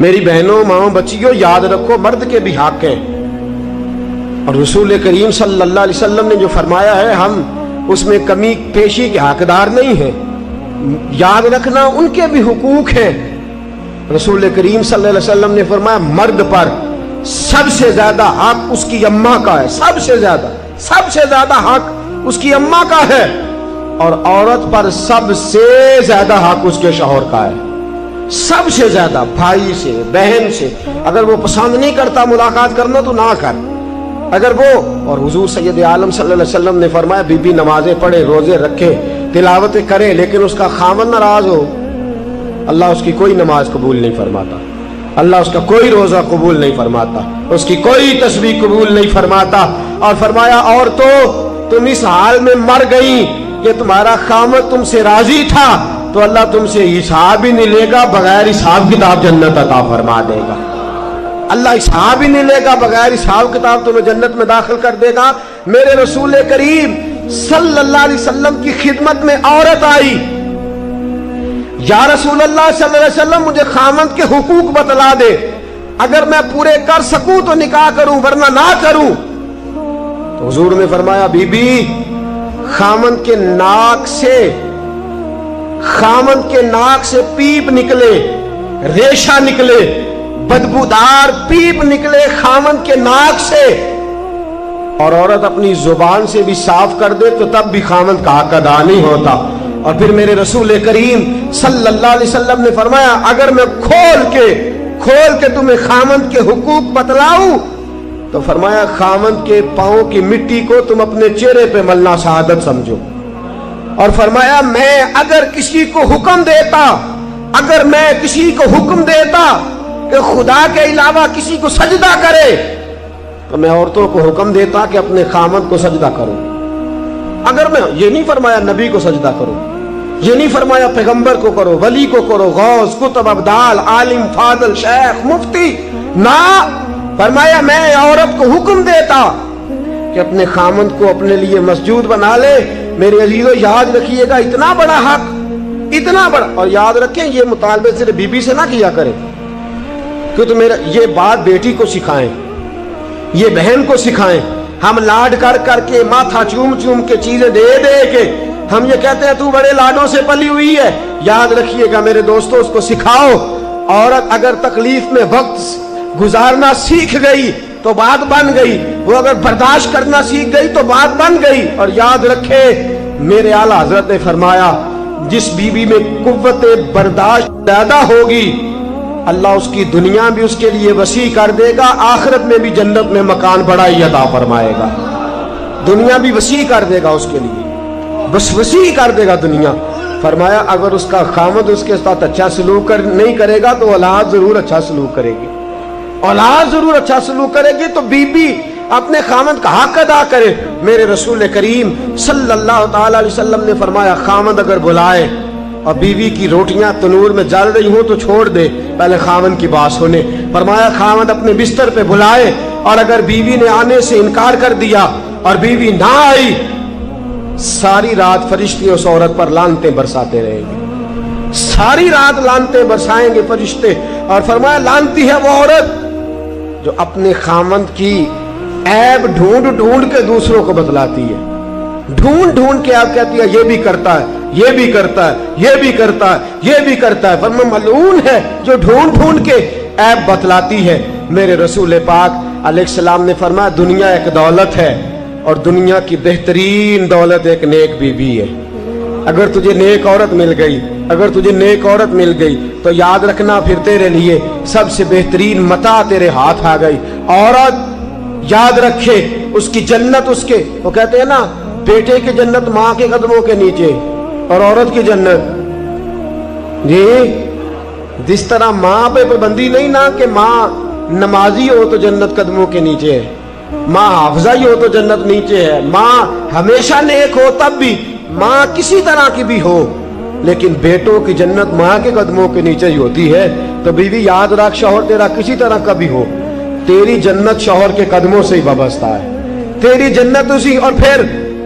میری بہنوں ماؤں بچیوں یاد رکھو مرد کے بھی حق ہیں، اور رسول کریم صلی اللہ علیہ وسلم نے جو فرمایا ہے ہم اس میں کمی پیشی کے حقدار نہیں ہیں، یاد رکھنا ان کے بھی حقوق ہیں۔ رسول کریم صلی اللہ علیہ وسلم نے فرمایا مرد پر سب سے زیادہ حق اس کی اماں کا ہے، سب سے زیادہ حق اس کی اماں کا ہے، اور عورت پر سب سے زیادہ حق اس کے شوہر کا ہے، سب سے زیادہ، بھائی سے بہن سے۔ اگر وہ پسند نہیں کرتا ملاقات کرنا تو نہ کر، اگر وہ، اور حضور سید عالم صلی اللہ علیہ وسلم نے فرمایا بی بی نمازیں پڑھے، روزے رکھے، تلاوتیں کرے، لیکن اس کا خاوند ناراض ہو، اللہ اس کی کوئی نماز قبول نہیں فرماتا، اللہ اس کا کوئی روزہ قبول نہیں فرماتا، اس کی کوئی تسبیح قبول نہیں فرماتا۔ اور فرمایا عورتوں تم اس حال میں مر گئی کہ تمہارا خاوند تم سے راضی تھا تو اللہ تم سے حساب ہی نہیں لے گا، بغیر حساب کتاب جنت عطا فرما دے گا، اللہ حساب ہی نہیں لے گا، بغیر حساب کتاب تمہیں جنت میں داخل کر دے گا۔ میرے رسول کریم صلی اللہ علیہ وسلم کی خدمت میں عورت آئی، یا رسول اللہ صلی اللہ علیہ وسلم مجھے خاوند کے حقوق بتلا دے، اگر میں پورے کر سکوں تو نکاح کروں ورنہ نہ کروں۔ تو حضور نے فرمایا بی بی خاوند کے ناک سے پیپ نکلے، ریشہ نکلے، بدبودار پیپ نکلے خاوند کے ناک سے، اور عورت اپنی زبان سے بھی صاف کر دے تو تب بھی خاوند کا حق ادا نہیں ہوتا۔ اور پھر میرے رسول کریم صلی اللہ علیہ وسلم نے فرمایا اگر میں کھول کے تمہیں خاوند کے حقوق بتلاؤں تو فرمایا خاوند کے پاؤں کی مٹی کو تم اپنے چہرے پہ ملنا شہادت سمجھو، اور فرمایا میں اگر کسی کو حکم دیتا کہ خدا کے علاوہ کسی کو سجدہ کرے تو میں عورتوں کو حکم دیتا کہ اپنے خاوند کو سجدہ کرو۔ اگر میں یہ نہیں فرمایا نبی کو سجدہ کرو، یہ نہیں فرمایا پیغمبر کو کرو، ولی کو کرو، غوث، کتب، ابدال، عالم، فاضل، شیخ، مفتی، نہ، فرمایا میں عورت کو حکم دیتا کہ اپنے خاوند کو اپنے لیے مسجود بنا لے۔ میرے عزیزو یاد رکھیے گا اتنا بڑا حق، اتنا بڑا، اور یاد رکھیں یہ مطالبے صرف بی بی سے نہ کیا کرے، کہ تو میرا یہ بات بیٹی کو سکھائیں، یہ بہن کو سکھائیں۔ ہم لاڈ کر کے ماتھا چوم کے چیزیں دے کے ہم یہ کہتے ہیں تو بڑے لاڈوں سے پلی ہوئی ہے۔ یاد رکھیے گا میرے دوستو اس کو سکھاؤ، عورت اگر تکلیف میں وقت گزارنا سیکھ گئی تو بات بن گئی، وہ اگر برداشت کرنا سیکھ گئی تو بات بن گئی۔ اور یاد رکھے میرے اعلیٰ حضرت نے فرمایا جس بیوی میں قوت برداشت پیدا ہوگی اللہ اس کی دنیا بھی اس کے لیے وسیع کر دے گا، آخرت میں بھی جنت میں مکان بڑا ہی عطا فرمائے گا، دنیا بھی وسیع کر دے گا اس کے لیے، بس وسیع کر دے گا دنیا۔ فرمایا اگر اس کا خاوند اس کے ساتھ اچھا سلوک نہیں کرے گا تو اولاد ضرور اچھا سلوک کرے گی، اولاد ضرور اچھا سلوک کرے گی۔ تو بیوی اپنے خاوند کا حق ادا کرے۔ میرے رسول کریم صلی اللہ تعالی علیہ وسلم نے فرمایا خاوند اگر بلائے اور بیوی کی روٹیاں تنور میں جل رہی ہوں تو چھوڑ دے، پہلے خاوند کی بات سنے۔ فرمایا خاوند اپنے بستر پہ بلائے اور اگر بیوی نے آنے سے انکار کر دیا اور بیوی نہ آئی، ساری رات فرشتے اس عورت پر لعنتیں برساتے رہیں گے، ساری رات لعنتیں برسائیں گے فرشتے۔ اور فرمایا لعنتی ہے وہ عورت جو اپنے خاوند کی عیب ڈھونڈ کے دوسروں کو بتلاتی ہے، ڈھونڈ کے آپ کہتی ہے یہ بھی کرتا ہے، یہ بھی کرتا ہے، یہ بھی کرتا ہے، یہ بھی کرتا ہے۔ فرمایا ملعون ہے جو ڈھونڈ کے عیب بتلاتی ہے۔ میرے رسول پاک علیہ السلام نے فرمایا دنیا ایک دولت ہے اور دنیا کی بہترین دولت ایک نیک بیوی ہے۔ اگر تجھے نیک عورت مل گئی تو یاد رکھنا پھر تیرے لیے سب سے بہترین متاع تیرے ہاتھ آ گئی۔ عورت یاد رکھے اس کی جنت اس کے، وہ کہتے ہیں نا بیٹے کی جنت ماں کے قدموں کے نیچے، اور عورت کی جنت جی جس طرح ماں پہ پابندی نہیں نا کہ ماں نمازی ہو تو جنت قدموں کے نیچے ہے، ماں حافظہ ہی ہو تو جنت نیچے ہے، ماں ہمیشہ نیک ہو تب بھی، ماں کسی طرح کی بھی ہو لیکن بیٹوں کی جنت ماں کے قدموں کے نیچے ہی ہوتی ہے۔ تو بیوی یاد رکھ شوہر تیرا کسی طرح کا بھی ہو، تیری جنت شوہر کے قدموں سے ہی وابستہ ہے، تیری جنت اسی۔ اور پھر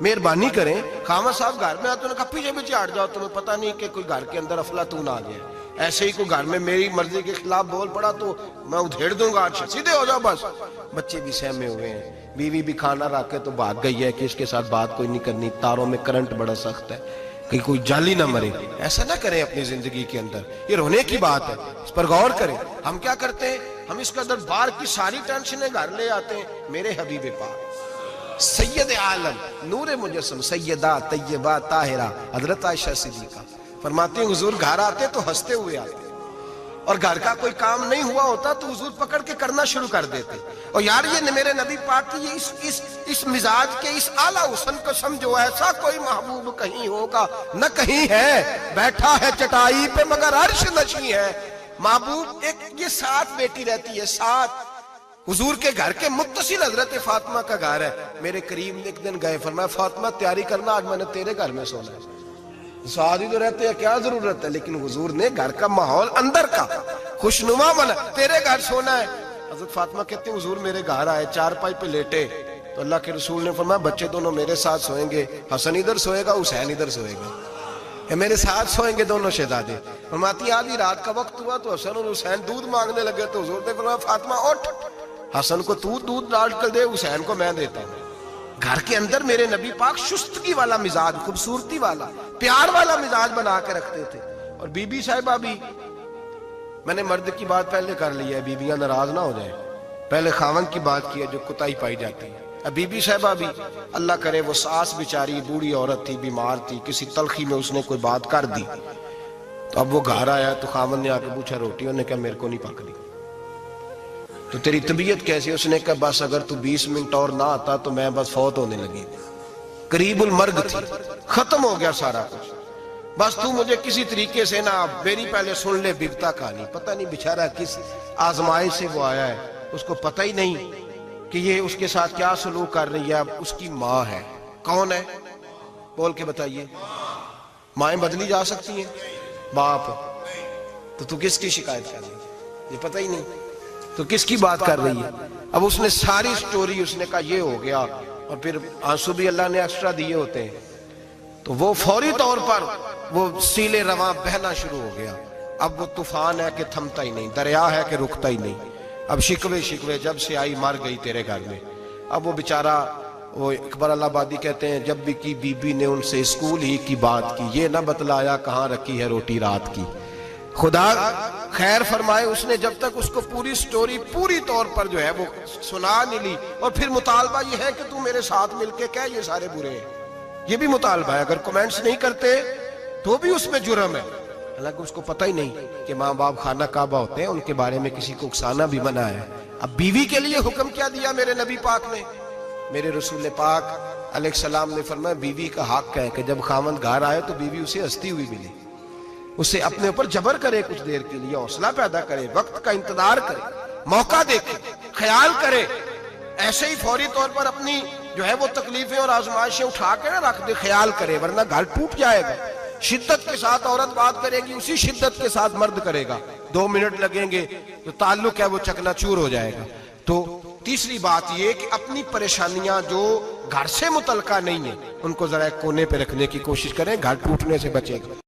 مہربانی کریں خامد صاحب گھر میں آتے ہیں کہا پیچھے پیچھے ہٹ جاؤ, تمہیں پتہ نہیں کہ کوئی گھر کے اندر افلاطون آ گیا. ایسے ہی کوئی گھر میں میری مرضی کے خلاف بول پڑا تو میں ادھیڑ دوں گا, سیدھے ہو جاؤ بس. بچے بھی سہمے ہوئے ہیں, بیوی بھی کھانا رکھ کے تو بھاگ گئی ہے کہ اس کے ساتھ بات کوئی نہیں کرنی, تاروں میں کرنٹ بڑا سخت ہے, کہ کوئی جالی نہ مرے. ایسا نہ کریں اپنی زندگی کے اندر, یہ رونے کی بات ہے, اس پر غور کریں. ہم کیا کرتے ہیں, ہم اس کے اندر باہر کی ساری ٹینشنیں گھر لے آتے ہیں. میرے حبیب پاک سید عالم نور مجسم سیدہ طیبہ طاہرہ حضرت عائشہ صدیقہ فرماتی ہیں حضور گھر آتے تو ہنستے ہوئے آتے, اور گھر کا کوئی کام نہیں ہوا ہوتا تو حضور پکڑ کے کرنا شروع کر دیتے. اور یار یہ میرے نبی پاک کی اس مزاج کے اس اعلیٰ حسن کو سمجھو, ایسا کوئی محبوب کہیں ہوگا نہ کہیں ہے, بیٹھا ہے چٹائی پہ مگر عرش نشیں ہے. محبوب ایک یہ ساتھ بیٹی رہتی ہے, ساتھ حضور کے گھر کے متصل حضرت فاطمہ کا گھر ہے. میرے کریم نے ایک دن گئے, فرمایا فاطمہ تیاری کرنا, آج میں نے تیرے گھر میں سونا ہے. ساتھ ہی تو رہتے ہیں, کیا ضرورت ہے, لیکن حضور نے گھر کا ماحول اندر کا خوشنما بنا, تیرے گھر سونا ہے. حضرت فاطمہ کہتے ہیں حضور میرے گھر آئے, چارپائی پہ لیٹے تو اللہ کے رسول نے فرمایا بچے دونوں میرے ساتھ سوئیں گے, حسن ادھر سوئے گا حسین ادھر سوئے گا, یا میرے ساتھ سوئیں گے دونوں شہزادے. فرماتی آدھی رات کا وقت ہوا تو حسن اور حسین دودھ مانگنے لگے تو حضور نے فرمایا فاطمہ اٹھ, حسن کو تو دودھ ڈال کر دے, حسین کو میں دیتا ہوں. گھر کے اندر میرے نبی پاک شستگی والا مزاج, خوبصورتی والا, پیار والا مزاج بنا کے رکھتے تھے. اور بی بی صاحبہ بھی, میں نے مرد کی بات پہلے کر لی ہے, بیویاں ناراض نہ ہو جائیں, پہلے خاوند کی بات کی ہے جو کوتاہی پائی جاتی ہے. اب بی بی صاحبہ بھی اللہ کرے وہ ساس بیچاری بوڑھی عورت تھی, بیمار تھی, کسی تلخی میں اس نے کوئی بات کر دی, تو اب وہ گھر آیا تو خاوند نے آ کے پوچھا روٹی, انہوں نے کہا میرے کو نہیں پک رہی. تو تیری طبیعت کیسی, اس نے کہا بس اگر تو 20 منٹ اور نہ آتا تو میں بس فوت ہونے لگی, قریب المرگ تھی, ختم ہو گیا سارا کچھ, بس تو مجھے کسی طریقے سے نہ, میری پہلے سن لے بگتا کہانی. پتہ نہیں بیچارہ کس آزمائش سے وہ آیا ہے, اس کو پتہ ہی نہیں کہ یہ اس کے ساتھ کیا سلوک کر رہی ہے. اب اس کی ماں ہے, کون ہے بول کے بتائیے, مائیں بدلی جا سکتی ہیں, باپ, تو کس کی شکایت کر رہی ہے, یہ پتہ ہی نہیں, تو کس کی بات کر رہی ہے. اب اس نے ساری سٹوری, اس نے کہا یہ ہو گیا, اور پھر آنسو بھی اللہ نے ایکسٹرا دیے ہوتے ہیں, تو وہ فوری طور پر وہ سیلے رواں بہنا شروع ہو گیا. اب وہ طوفان ہے کہ تھمتا ہی نہیں, دریا ہے کہ رکتا ہی نہیں. اب شکوے جب سے آئی مر گئی تیرے گھر میں. اب وہ بیچارہ, وہ اکبر اللہ آبادی کہتے ہیں جب بھی کی بی بی نے ان سے اسکول ہی کی بات کی, یہ نہ بتلایا کہاں رکھی ہے روٹی رات کی. خدا خیر فرمائے, اس نے جب تک اس کو پوری سٹوری پوری طور پر جو ہے وہ سنا نہیں لی, اور پھر مطالبہ یہ ہے کہ تو میرے ساتھ مل کے کہہ یہ سارے برے ہیں, یہ بھی مطالبہ ہے. اگر کومنٹس نہیں کرتے تو بھی اس میں جرم ہے, حالانکہ اس کو پتہ ہی نہیں کہ ماں باپ خانہ کعبہ ہوتے ہیں, ان کے بارے میں کسی کو اکسانا بھی منع ہے. اب بیوی کے لیے حکم کیا دیا میرے نبی پاک نے, میرے رسول پاک علیہ السلام نے فرمایا بیوی کا حق ہے کہ جب خاوند گھر آئے تو بیوی اسے ہنستی ہوئی ملے, اسے اپنے اوپر جبر کرے, کچھ دیر کے لیے حوصلہ پیدا کرے, وقت کا انتظار کرے, موقع دیکھے, خیال کرے. ایسے ہی فوری طور پر اپنی جو ہے وہ تکلیفیں اور آزمائشیں اٹھا کے نہ رکھ دے, خیال کرے, ورنہ گھر ٹوٹ جائے گا. شدت کے ساتھ عورت بات کرے گی, اسی شدت کے ساتھ مرد کرے گا. 2 منٹ لگیں گے تو تعلق ہے وہ چکنا چور ہو جائے گا. تو تیسری بات یہ کہ اپنی پریشانیاں جو گھر سے متعلقہ نہیں ہیں ان کو ذرا ایک کونے پہ رکھنے کی کوشش کریں, گھر ٹوٹنے سے بچے گا.